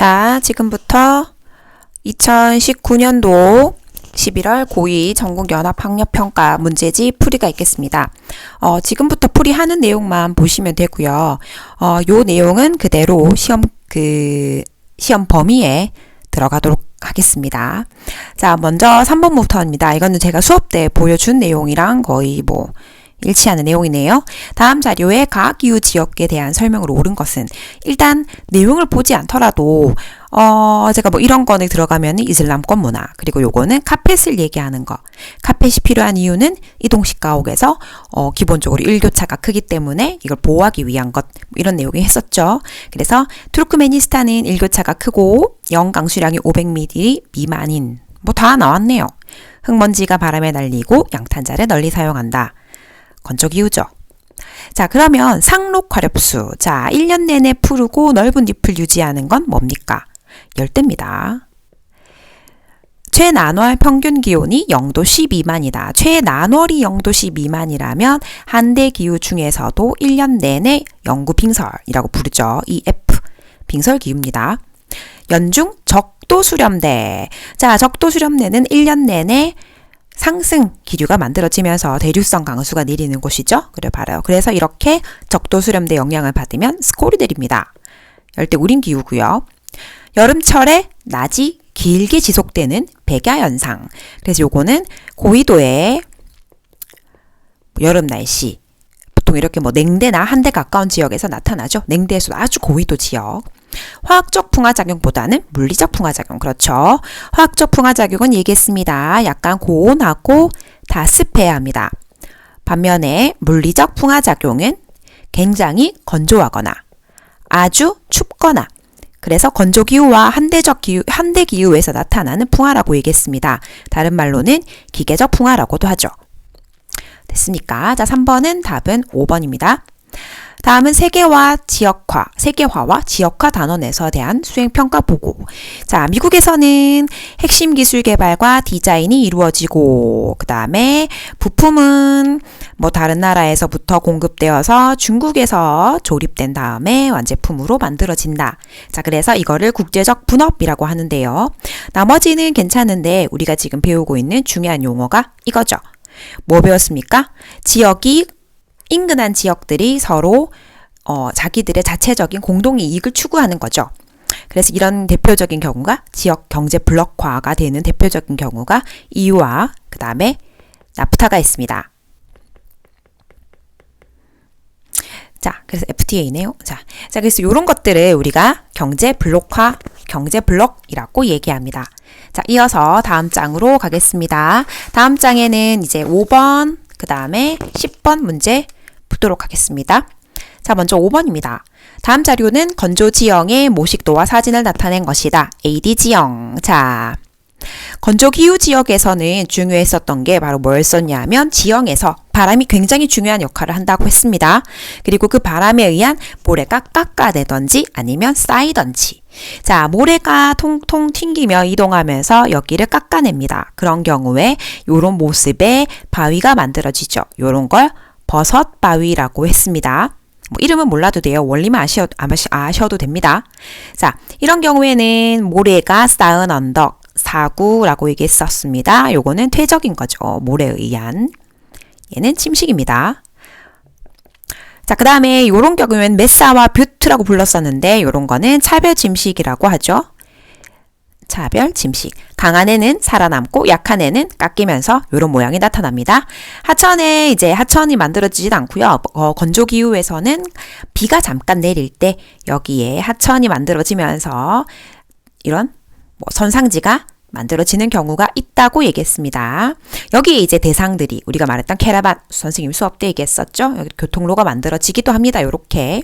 자, 지금부터 2019년도 11월 고2 전국연합학력평가 문제집 풀이가 있겠습니다. 지금부터 풀이하는 내용만 보시면 되고요. 요 내용은 그대로 시험 범위에 들어가도록 하겠습니다. 자, 먼저 3번부터입니다. 이거는 제가 수업 때 보여준 내용이랑 거의 일치하는 내용이네요. 다음 자료의 가기후 지역에 대한 설명으로 옳은 것은 일단 내용을 보지 않더라도 제가 이런 거는 들어가면 이슬람권 문화, 그리고 요거는 카펫을 얘기하는 거. 카펫이 필요한 이유는 이동식 가옥에서 기본적으로 일교차가 크기 때문에 이걸 보호하기 위한 것, 이런 내용이 했었죠. 그래서 투르크메니스탄은 일교차가 크고 영강수량이 500ml 미만인 다 나왔네요. 흙먼지가 바람에 날리고 양탄자를 널리 사용한다. 건조기후죠. 자, 그러면 상록화렵수. 자, 1년 내내 푸르고 넓은 잎을 유지하는 건 뭡니까? 열대입니다. 최난월 평균 기온이 0도씨 미만이다. 최난월이 0도씨 미만이라면 한대 기후 중에서도 1년 내내 영구 빙설이라고 부르죠. EF. 빙설 기후입니다. 연중 적도 수렴대. 자, 적도 수렴대는 1년 내내 상승 기류가 만들어지면서 대류성 강수가 내리는 곳이죠. 그래서 이렇게 적도 수렴대 영향을 받으면 스코리들입니다. 열대 우림 기후고요. 여름철에 낮이 길게 지속되는 백야현상. 그래서 요거는 고위도의 여름 날씨. 보통 이렇게 냉대나 한대 가까운 지역에서 나타나죠. 냉대에서도 아주 고위도 지역. 화학적 풍화작용보다는 물리적 풍화작용. 그렇죠. 화학적 풍화작용은 얘기했습니다. 약간 고온하고 다습해야 합니다. 반면에 물리적 풍화작용은 굉장히 건조하거나 아주 춥거나, 그래서 건조기후와 한대 기후에서 나타나는 풍화라고 얘기했습니다. 다른 말로는 기계적 풍화라고도 하죠. 됐습니까? 자, 3번은 답은 5번입니다. 다음은 세계화와 지역화 단원에서 대한 수행평가 보고. 자, 미국에서는 핵심 기술 개발과 디자인이 이루어지고, 그 다음에 부품은 다른 나라에서부터 공급되어서 중국에서 조립된 다음에 완제품으로 만들어진다. 자, 그래서 이거를 국제적 분업이라고 하는데요. 나머지는 괜찮은데 우리가 지금 배우고 있는 중요한 용어가 이거죠. 뭐 배웠습니까? 인근한 지역들이 서로 자기들의 자체적인 공동 이익을 추구하는 거죠. 그래서 이런 대표적인 경우가 지역 경제 블록화가 되는 대표적인 경우가 EU와 그 다음에 나프타가 있습니다. 자, 그래서 FTA네요. 자, 그래서 이런 것들을 우리가 경제 블록이라고 얘기합니다. 자, 이어서 다음 장으로 가겠습니다. 다음 장에는 이제 5번, 그 다음에 10번 문제 보도록 하겠습니다. 자, 먼저 5번입니다. 다음 자료는 건조지형의 모식도와 사진을 나타낸 것이다. AD지형. 자, 건조기후 지역에서는 중요했었던 게 바로 뭐였었냐면 지형에서 바람이 굉장히 중요한 역할을 한다고 했습니다. 그리고 그 바람에 의한 모래가 깎아내던지 아니면 쌓이던지. 자, 모래가 통통 튕기며 이동하면서 여기를 깎아냅니다. 그런 경우에 이런 모습의 바위가 만들어지죠. 이런 걸 버섯 바위라고 했습니다. 이름은 몰라도 돼요. 원리만 아셔도 됩니다. 자, 이런 경우에는 모래가 쌓은 언덕, 사구라고 얘기했었습니다. 요거는 퇴적인 거죠. 모래에 의한. 얘는 침식입니다. 자, 그 다음에 요런 경우에는 메사와 뷰트라고 불렀었는데 요런 거는 차별 침식이라고 하죠. 차별 침식. 강한 애는 살아남고 약한 애는 깎이면서 이런 모양이 나타납니다. 하천에 하천이 만들어지진 않고요. 건조기후에서는 비가 잠깐 내릴 때 여기에 하천이 만들어지면서 이런 선상지가 만들어지는 경우가 있다고 얘기했습니다. 여기에 이제 대상들이 우리가 말했던 캐러반, 선생님 수업 때 얘기했었죠. 여기 교통로가 만들어지기도 합니다. 요렇게.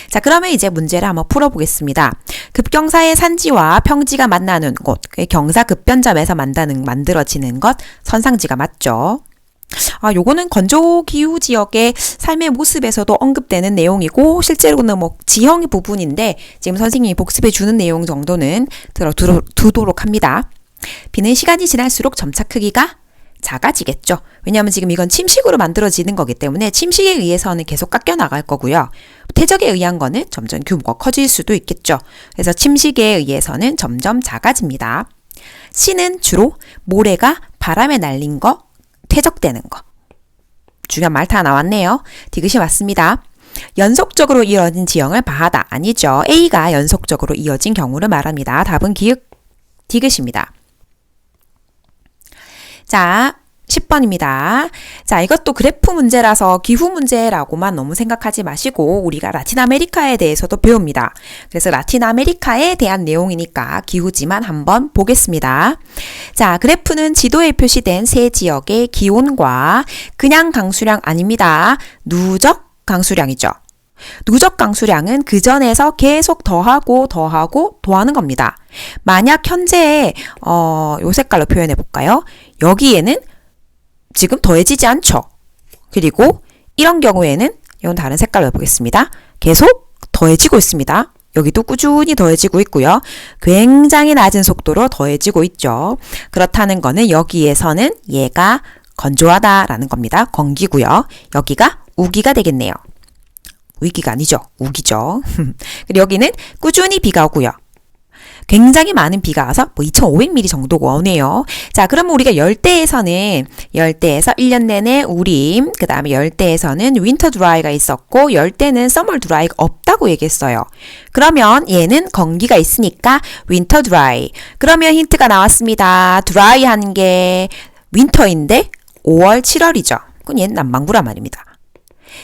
자, 그러면 이제 문제를 한번 풀어보겠습니다. 급경사의 산지와 평지가 만나는 곳, 경사급변점에서 만들어지는 것, 선상지가 맞죠. 요거는 건조기후 지역의 삶의 모습에서도 언급되는 내용이고 실제로는 지형의 부분인데 지금 선생님이 복습해 주는 내용 정도는 두도록 합니다. 비는 시간이 지날수록 점차 크기가 작아지겠죠. 왜냐하면 지금 이건 침식으로 만들어지는 거기 때문에 침식에 의해서는 계속 깎여 나갈 거고요. 퇴적에 의한 거는 점점 규모가 커질 수도 있겠죠. 그래서 침식에 의해서는 점점 작아집니다. C는 주로 모래가 바람에 날린 거, 퇴적되는 거. 중요한 말 다 나왔네요. 디귿이 맞습니다. 연속적으로 이어진 지형을 바하다. 아니죠. A가 연속적으로 이어진 경우를 말합니다. 답은 디귿입니다. 자, 10번입니다. 자, 이것도 그래프 문제라서 기후 문제라고만 너무 생각하지 마시고 우리가 라틴 아메리카에 대해서도 배웁니다. 그래서 라틴 아메리카에 대한 내용이니까 기후지만 한번 보겠습니다. 자, 그래프는 지도에 표시된 세 지역의 기온과 그냥 강수량 아닙니다. 누적 강수량이죠. 누적 강수량은 그 전에서 계속 더하고 더하는 겁니다. 만약 현재 요 색깔로 표현해 볼까요? 여기에는 지금 더해지지 않죠. 그리고 이런 경우에는 이건 다른 색깔로 보겠습니다. 계속 더해지고 있습니다. 여기도 꾸준히 더해지고 있고요. 굉장히 낮은 속도로 더해지고 있죠. 그렇다는 거는 여기에서는 얘가 건조하다라는 겁니다. 건기고요. 여기가 우기가 되겠네요. 위기가 아니죠. 우기죠. 그리고 여기는 꾸준히 비가 오고요. 굉장히 많은 비가 와서 2,500mm 정도가 오네요. 자, 그러면 우리가 열대에서 1년 내내 우림, 그 다음에 열대에서는 윈터 드라이가 있었고 열대는 서머 드라이가 없다고 얘기했어요. 그러면 얘는 건기가 있으니까 윈터 드라이. 그러면 힌트가 나왔습니다. 드라이한 게 윈터인데 5월, 7월이죠. 그건 얘는 남반구란 말입니다.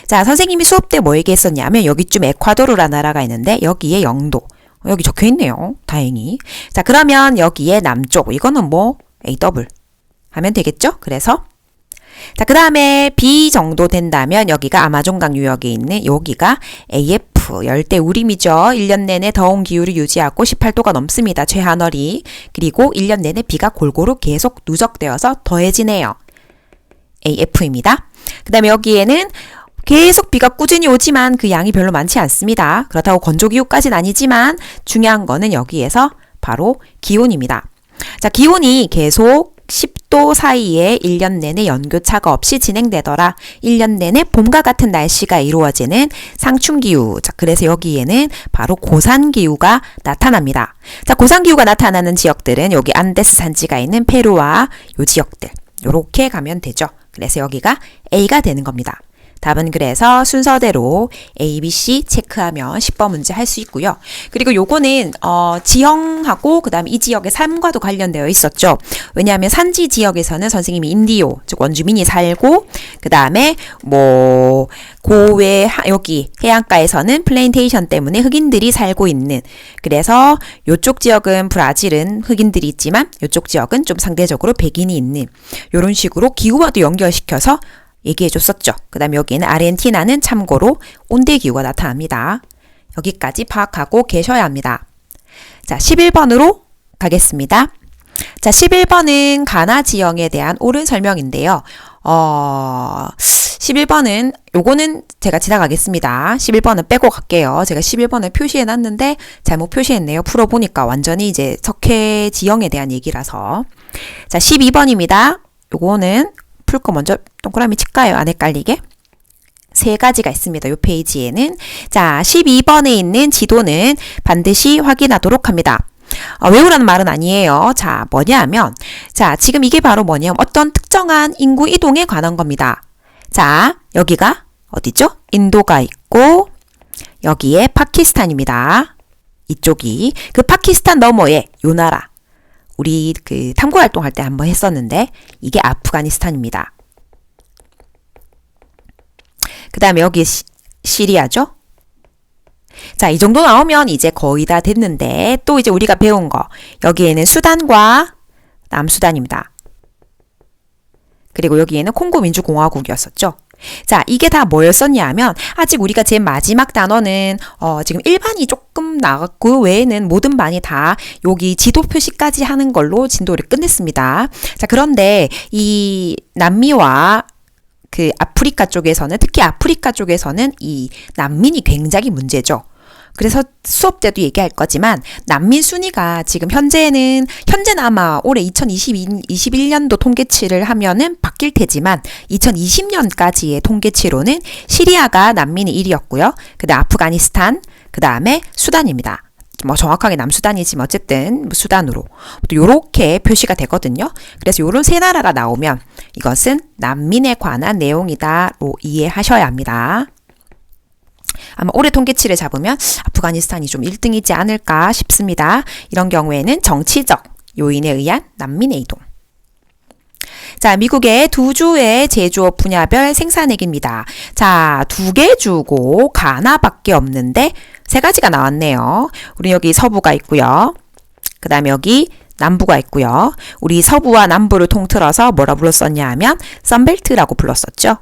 자, 선생님이 수업 때 뭐 얘기했었냐면 여기쯤 에콰도르라는 나라가 있는데 여기에 영도. 여기 적혀 있네요. 다행히. 자, 그러면 여기에 남쪽. 이거는 뭐 AW 하면 되겠죠? 그래서 자, 그 다음에 B 정도 된다면 여기가 아마존강 유역에 있는 여기가 AF 열대 우림이죠. 1년 내내 더운 기후를 유지하고 18도가 넘습니다. 최하늘이. 그리고 1년 내내 비가 골고루 계속 누적되어서 더해지네요. AF입니다. 그 다음에 여기에는 계속 비가 꾸준히 오지만 그 양이 별로 많지 않습니다. 그렇다고 건조기후까지는 아니지만 중요한 거는 여기에서 바로 기온입니다. 자, 기온이 계속 10도 사이에 1년 내내 연교차가 없이 진행되더라. 1년 내내 봄과 같은 날씨가 이루어지는 상충기후. 자, 그래서 여기에는 바로 고산기후가 나타납니다. 자, 고산기후가 나타나는 지역들은 여기 안데스 산지가 있는 페루와 요 지역들. 요렇게 가면 되죠. 그래서 여기가 A가 되는 겁니다. 답은 그래서 순서대로 A, B, C 체크하면 10번 문제 할 수 있고요. 그리고 요거는 지형하고 그 다음에 이 지역의 삶과도 관련되어 있었죠. 왜냐하면 산지 지역에서는 선생님이 인디오, 즉 원주민이 살고 그 다음에 뭐 고외 여기 해안가에서는 플랜테이션 때문에 흑인들이 살고 있는, 그래서 요쪽 지역은 브라질은 흑인들이 있지만 요쪽 지역은 좀 상대적으로 백인이 있는 요런 식으로 기후와도 연결시켜서 얘기해 줬었죠. 그 다음에 여기는 아르헨티나는 참고로 온대기후가 나타납니다. 여기까지 파악하고 계셔야 합니다. 자, 11번으로 가겠습니다. 자, 11번은 가나 지형에 대한 옳은 설명인데요. 11번은 요거는 제가 지나가겠습니다. 11번은 빼고 갈게요. 제가 11번을 표시해 놨는데 잘못 표시했네요. 풀어보니까 완전히 이제 석회 지형에 대한 얘기라서. 자, 12번입니다. 요거는 풀 거 먼저 동그라미 칠까요? 안 헷갈리게. 세 가지가 있습니다. 요 페이지에는. 자, 12번에 있는 지도는 반드시 확인하도록 합니다. 외우라는 말은 아니에요. 자, 뭐냐면, 자, 지금 이게 바로 뭐냐면 어떤 특정한 인구 이동에 관한 겁니다. 자, 여기가 어디죠? 인도가 있고, 여기에 파키스탄입니다. 이쪽이. 그 파키스탄 너머에 요 나라. 우리 그 탐구 활동할 때 한번 했었는데 이게 아프가니스탄입니다. 그 다음에 여기 시리아죠. 자, 이 정도 나오면 이제 거의 다 됐는데 또 이제 우리가 배운 거 여기에는 수단과 남수단입니다. 그리고 여기에는 콩고 민주공화국이었었죠. 자, 이게 다 뭐였었냐 하면 아직 우리가 제일 마지막 단어는 지금 1반이 조금 나갔고 그 외에는 모든 반이 다 여기 지도 표시까지 하는 걸로 진도를 끝냈습니다. 자, 그런데 이 남미와 그 아프리카 쪽에서는, 특히 아프리카 쪽에서는 이 난민이 굉장히 문제죠. 그래서 수업 때도 얘기할 거지만 난민 순위가 지금 현재는 아마 올해 2021년도 통계치를 하면은 바뀔 테지만 2020년까지의 통계치로는 시리아가 난민이 1위였고요. 그다음 아프가니스탄, 그다음에 수단입니다. 뭐 정확하게 남수단이지만 어쨌든 수단으로 또 요렇게 표시가 되거든요. 그래서 요런 세 나라가 나오면 이것은 난민에 관한 내용이다로 이해하셔야 합니다. 아마 올해 통계치를 잡으면 아프가니스탄이 좀 1등이지 않을까 싶습니다. 이런 경우에는 정치적 요인에 의한 난민의 이동. 자, 미국의 두 주의 제조업 분야별 생산액입니다. 자, 2개 주고 가나밖에 없는데 3가지가 나왔네요. 우리 여기 서부가 있고요. 그 다음에 여기 남부가 있고요. 우리 서부와 남부를 통틀어서 뭐라 불렀었냐 하면 선벨트라고 불렀었죠.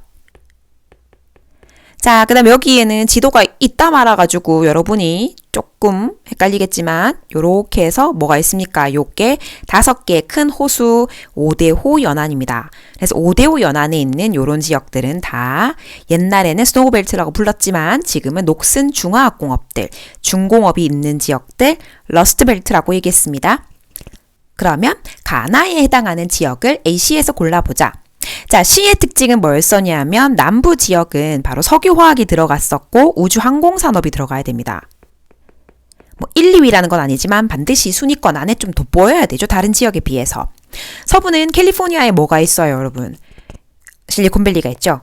자, 그 다음에 여기에는 지도가 있다 말아가지고 여러분이 조금 헷갈리겠지만 요렇게 해서 뭐가 있습니까? 요게 5개 큰 호수 5대호 연안입니다. 그래서 5대호 연안에 있는 요런 지역들은 다 옛날에는 스노우벨트라고 불렀지만 지금은 녹슨 중화학공업들, 중공업이 있는 지역들 러스트벨트라고 얘기했습니다. 그러면 가나에 해당하는 지역을 A시에서 골라보자. 자, C의 특징은 뭐였었냐면 남부 지역은 바로 석유화학이 들어갔었고 우주항공산업이 들어가야 됩니다. 뭐 1, 2위라는 건 아니지만 반드시 순위권 안에 좀 돋보여야 되죠. 다른 지역에 비해서. 서부는 캘리포니아에 뭐가 있어요, 여러분? 실리콘밸리가 있죠.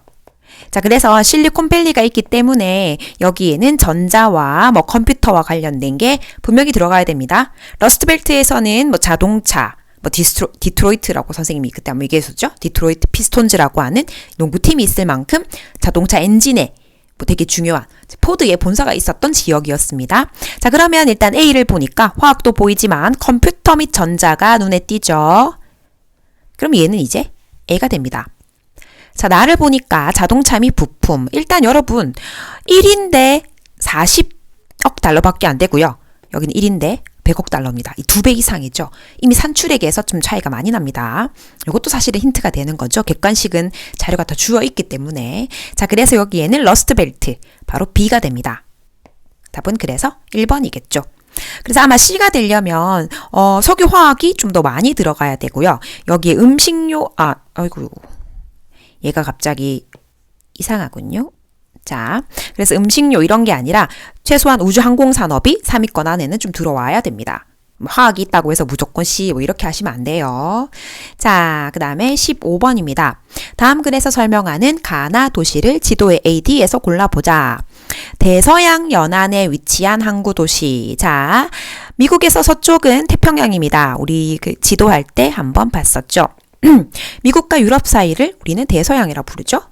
자, 그래서 실리콘밸리가 있기 때문에 여기에는 전자와 뭐 컴퓨터와 관련된 게 분명히 들어가야 됩니다. 러스트벨트에서는 뭐 자동차, 뭐 디트로이트라고 선생님이 그때 한번 얘기했었죠. 디트로이트 피스톤즈라고 하는 농구팀이 있을 만큼 자동차 엔진에 뭐 되게 중요한 포드의 본사가 있었던 지역이었습니다. 자, 그러면 일단 A를 보니까 화학도 보이지만 컴퓨터 및 전자가 눈에 띄죠. 그럼 얘는 이제 A가 됩니다. 자, 나를 보니까 자동차 및 부품. 일단 여러분 1인데 40억 달러밖에 안 되고요. 여기는 1인데 100억 달러입니다. 이 2배 이상이죠. 이미 산출액에서 좀 차이가 많이 납니다. 이것도 사실은 힌트가 되는 거죠. 객관식은 자료가 더 주어 있기 때문에. 자, 그래서 여기에는 러스트벨트, 바로 B가 됩니다. 답은 그래서 1번이겠죠. 그래서 아마 C가 되려면 석유화학이 좀 더 많이 들어가야 되고요. 여기에 음식료, 아이고 얘가 갑자기 이상하군요. 자, 그래서 음식료 이런 게 아니라 최소한 우주항공산업이 3위권 안에는 좀 들어와야 됩니다. 화학이 있다고 해서 무조건 C 뭐 이렇게 하시면 안 돼요. 자, 그 다음에 15번입니다. 다음 글에서 설명하는 가나 도시를 지도의 AD에서 골라보자. 대서양 연안에 위치한 항구 도시. 자, 미국에서 서쪽은 태평양입니다. 우리 그 지도할 때 한번 봤었죠. 미국과 유럽 사이를 우리는 대서양이라고 부르죠.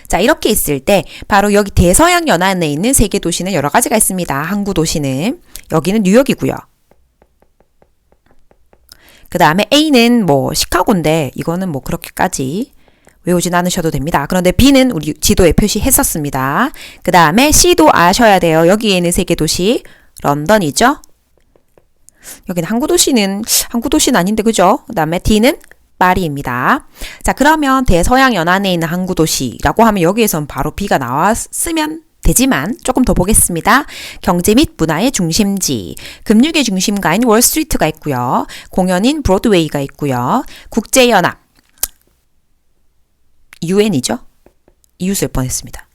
자, 이렇게 있을 때 바로 여기 대서양 연안에 있는 세계 도시는 여러 가지가 있습니다. 항구 도시는 여기는 뉴욕이고요. 그 다음에 A는 뭐 시카고인데 이거는 뭐 그렇게까지 외우진 않으셔도 됩니다. 그런데 B는 우리 지도에 표시했었습니다. 그 다음에 C도 아셔야 돼요. 여기에 있는 세계 도시 런던이죠. 여기는 항구 도시는 아닌데 그죠? 그 다음에 D는 파리입니다. 자, 그러면 대서양 연안에 있는 항구 도시라고 하면 여기에선 바로 B가 나왔으면 되지만 조금 더 보겠습니다. 경제 및 문화의 중심지, 금융의 중심가인 월스트리트가 있고요. 공연인 브로드웨이가 있고요. 국제연합, UN이죠. EU 쓸 뻔했습니다.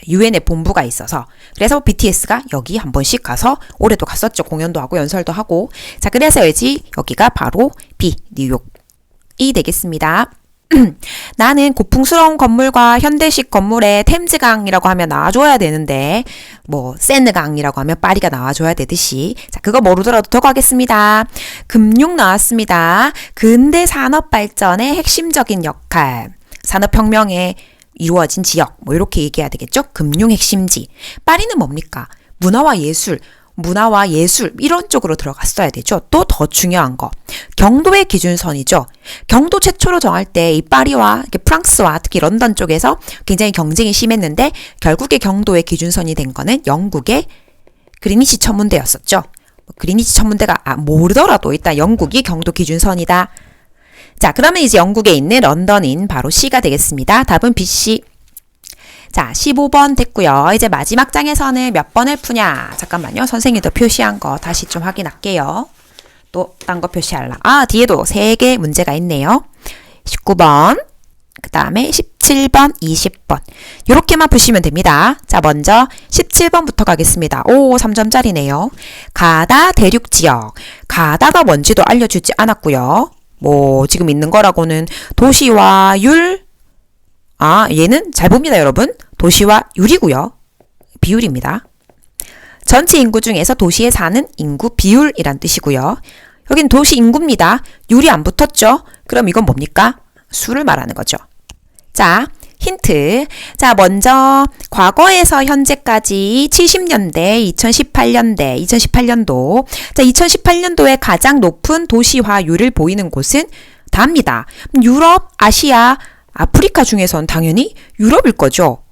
UN의 본부가 있어서 그래서 BTS가 여기 한 번씩 가서 올해도 갔었죠. 공연도 하고 연설도 하고. 자, 그래서 여기가 바로 B, 뉴욕이 되겠습니다. 나는 고풍스러운 건물과 현대식 건물의 템즈강이라고 하면 나와줘야 되는데 뭐 세느강이라고 하면 파리가 나와줘야 되듯이 자, 그거 모르더라도 더 가겠습니다. 금융 나왔습니다. 근대 산업 발전의 핵심적인 역할, 산업혁명에 이루어진 지역 뭐 이렇게 얘기해야 되겠죠. 금융 핵심지. 파리는 뭡니까? 문화와 예술 이런 쪽으로 들어갔어야 되죠. 또 더 중요한 거 경도의 기준선이죠. 경도 최초로 정할 때 이 파리와 프랑스와 특히 런던 쪽에서 굉장히 경쟁이 심했는데 결국에 경도의 기준선이 된 거는 영국의 그리니치 천문대였었죠. 그리니치 천문대가 모르더라도 일단 영국이 경도 기준선이다. 자, 그러면 이제 영국에 있는 런던인 바로 C가 되겠습니다. 답은 BC. 자, 15번 됐고요. 이제 마지막 장에서는 몇 번을 푸냐? 잠깐만요. 선생님도 표시한 거 다시 좀 확인할게요. 또 딴 거 표시할라. 아, 뒤에도 3개 문제가 있네요. 19번, 그 다음에 17번, 20번. 요렇게만 푸시면 됩니다. 자, 먼저 17번부터 가겠습니다. 오, 3점짜리네요. 가다 대륙지역. 가다가 뭔지도 알려주지 않았고요. 뭐 지금 있는 거라고는 도시와 율. 아, 얘는 잘 봅니다, 여러분. 도시와 율이고요. 비율입니다. 전체 인구 중에서 도시에 사는 인구 비율이란 뜻이고요. 여긴 도시 인구입니다. 율이 안 붙었죠? 그럼 이건 뭡니까? 수를 말하는 거죠. 자, 힌트. 자, 먼저 과거에서 현재까지 70년대, 2018년대, 2018년도. 자, 2018년도에 가장 높은 도시화율을 보이는 곳은 다입니다. 유럽, 아시아, 아프리카 중에선 당연히 유럽일 거죠.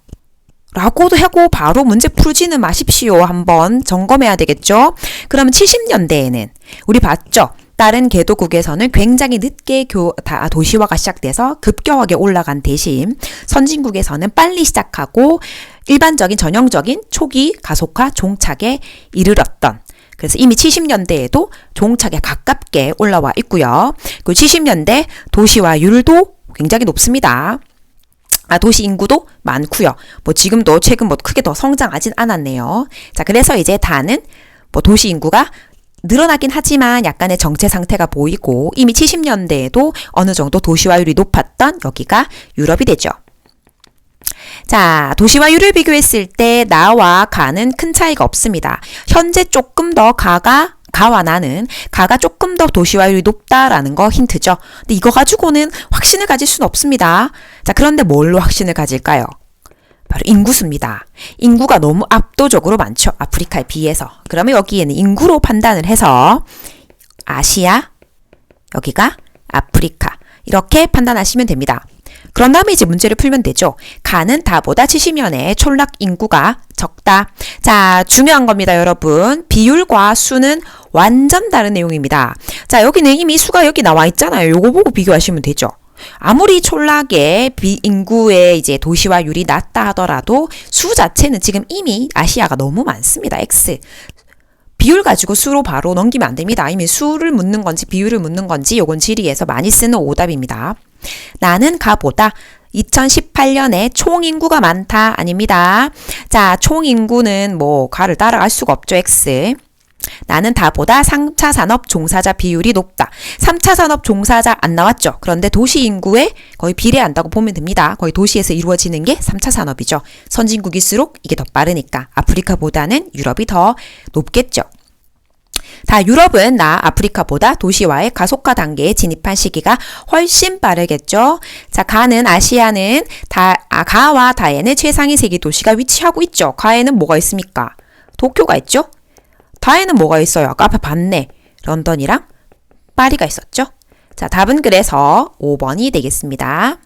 라고도 하고 바로 문제 풀지는 마십시오. 한번 점검해야 되겠죠. 그러면 70년대에는 우리 봤죠? 다른 개도국에서는 굉장히 늦게 도시화가 시작돼서 급격하게 올라간 대신 선진국에서는 빨리 시작하고 일반적인 전형적인 초기 가속화 종착에 이르렀던, 그래서 이미 70년대에도 종착에 가깝게 올라와 있고요. 그 70년대 도시화율도 굉장히 높습니다. 도시 인구도 많고요. 뭐 지금도 최근 뭐 크게 더 성장하진 않았네요. 자, 그래서 이제 다는 뭐 도시 인구가 늘어나긴 하지만 약간의 정체 상태가 보이고 이미 70년대에도 어느 정도 도시화율이 높았던 여기가 유럽이 되죠. 자, 도시화율을 비교했을 때 나와 가는 큰 차이가 없습니다. 현재 조금 더 가와 나는 가가 조금 더 도시화율이 높다라는 거 힌트죠. 근데 이거 가지고는 확신을 가질 수는 없습니다. 자, 그런데 뭘로 확신을 가질까요? 바로 인구수입니다. 인구가 너무 압도적으로 많죠. 아프리카에 비해서. 그러면 여기에는 인구로 판단을 해서 아시아, 여기가 아프리카. 이렇게 판단하시면 됩니다. 그런 다음에 이제 문제를 풀면 되죠. 가는 다보다 70년의 촌락 인구가 적다. 자, 중요한 겁니다, 여러분. 비율과 수는 완전 다른 내용입니다. 자, 여기는 이미 수가 여기 나와 있잖아요. 요거 보고 비교하시면 되죠. 아무리 촌락의 인구의 이제 도시화율이 낮다 하더라도 수 자체는 지금 이미 아시아가 너무 많습니다. X. 비율 가지고 수로 바로 넘기면 안 됩니다. 이미 수를 묻는 건지 비율을 묻는 건지 요건 지리에서 많이 쓰는 오답입니다. 나는 가보다 2018년에 총인구가 많다. 아닙니다. 자, 총인구는 뭐 가를 따라갈 수가 없죠. X. 나는 다보다 3차 산업 종사자 비율이 높다. 3차 산업 종사자 안 나왔죠. 그런데 도시 인구에 거의 비례한다고 보면 됩니다. 거의 도시에서 이루어지는 게 3차 산업이죠. 선진국일수록 이게 더 빠르니까 아프리카보다는 유럽이 더 높겠죠. 다 유럽은 아프리카보다 도시화의 가속화 단계에 진입한 시기가 훨씬 빠르겠죠. 자, 가는 아시아는 가와 다에는 최상위 세계 도시가 위치하고 있죠. 가에는 뭐가 있습니까? 도쿄가 있죠. 다에는 뭐가 있어요? 아까 앞에 봤네. 런던이랑 파리가 있었죠. 자, 답은 그래서 5번이 되겠습니다.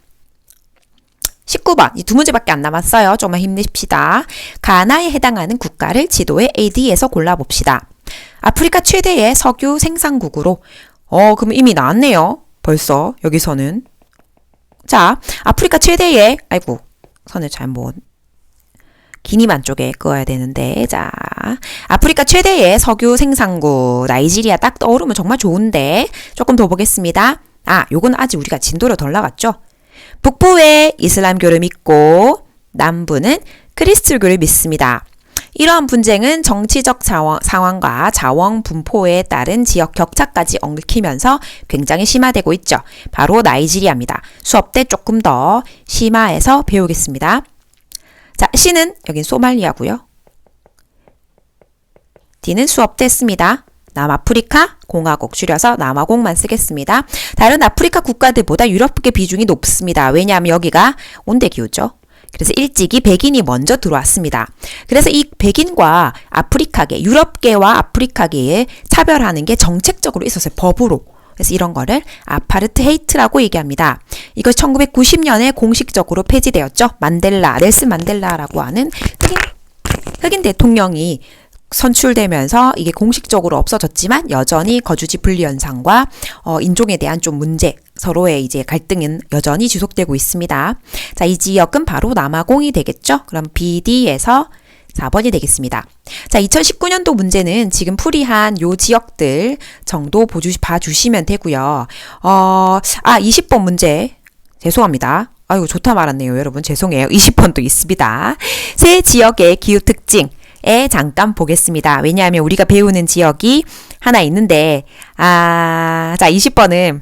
19번. 이 두 문제밖에 안 남았어요. 조금만 힘내십시다. 가나에 해당하는 국가를 지도에 AD에서 골라봅시다. 아프리카 최대의 석유 생산국으로. 그럼 이미 나왔네요. 벌써 여기서는. 자, 아프리카 최대의 선을 잘못. 기니만 쪽에 그어야 되는데. 자, 아프리카 최대의 석유 생산국 나이지리아 딱 떠오르면 정말 좋은데 조금 더 보겠습니다. 요건 아직 우리가 진도를 덜 나갔죠. 북부에 이슬람교를 믿고 남부는 그리스도교를 믿습니다. 이러한 분쟁은 정치적 상황과 자원 분포에 따른 지역 격차까지 얽히면서 굉장히 심화되고 있죠. 바로 나이지리아입니다. 수업 때 조금 더 심화해서 배우겠습니다. 자, C는 여긴 소말리아고요. D는 수업 때 씁니다. 남아프리카 공화국 줄여서 남아공만 쓰겠습니다. 다른 아프리카 국가들보다 유럽계 비중이 높습니다. 왜냐하면 여기가 온대기후죠. 그래서 일찍이 백인이 먼저 들어왔습니다. 그래서 이 백인과 아프리카계, 유럽계와 아프리카계에 차별하는 게 정책적으로 있었어요. 법으로. 그래서 이런 거를 아파르트헤이트라고 얘기합니다. 이거 1990년에 공식적으로 폐지되었죠. 넬슨 만델라라고 하는 흑인 대통령이 선출되면서 이게 공식적으로 없어졌지만 여전히 거주지 분리 현상과 인종에 대한 좀 문제, 서로의 이제 갈등은 여전히 지속되고 있습니다. 자, 이 지역은 바로 남아공이 되겠죠? 그럼 BD에서 4번이 되겠습니다. 자, 2019년도 문제는 지금 풀이한 요 지역들 정도 봐주시면 되고요. 20번 문제. 죄송합니다. 아이고, 좋다 말았네요. 여러분, 죄송해요. 20번도 있습니다. 세 지역의 기후 특징에 잠깐 보겠습니다. 왜냐하면 우리가 배우는 지역이 하나 있는데, 자, 20번은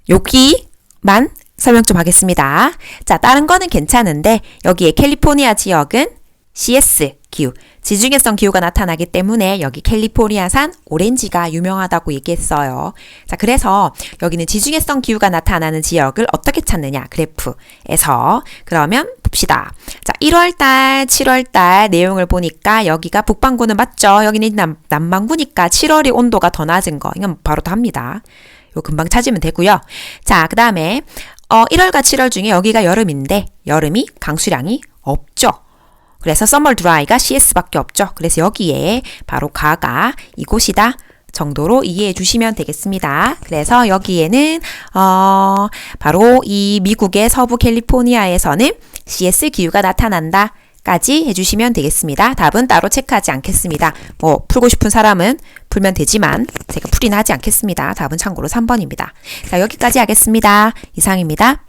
여기만 설명 좀 하겠습니다. 자, 다른 거는 괜찮은데 여기에 캘리포니아 지역은 CS 기후, 지중해성 기후가 나타나기 때문에 여기 캘리포니아산 오렌지가 유명하다고 얘기했어요. 자, 그래서 여기는 지중해성 기후가 나타나는 지역을 어떻게 찾느냐, 그래프에서. 그러면 봅시다. 자, 1월달, 7월달 내용을 보니까 여기가 북반구는 맞죠? 여기는 남반구니까 7월이 온도가 더 낮은 거, 이건 바로 답니다. 요 금방 찾으면 되고요. 자, 그 다음에 1월과 7월 중에 여기가 여름인데 여름이 강수량이 없죠. 그래서 summer dry가 CS밖에 없죠. 그래서 여기에 바로 가가 이곳이다 정도로 이해해 주시면 되겠습니다. 그래서 여기에는 바로 이 미국의 서부 캘리포니아에서는 CS 기후가 나타난다 까지 해주시면 되겠습니다. 답은 따로 체크하지 않겠습니다. 뭐 풀고 싶은 사람은 풀면 되지만 제가 풀이는 하지 않겠습니다. 답은 참고로 3번입니다. 자, 여기까지 하겠습니다. 이상입니다.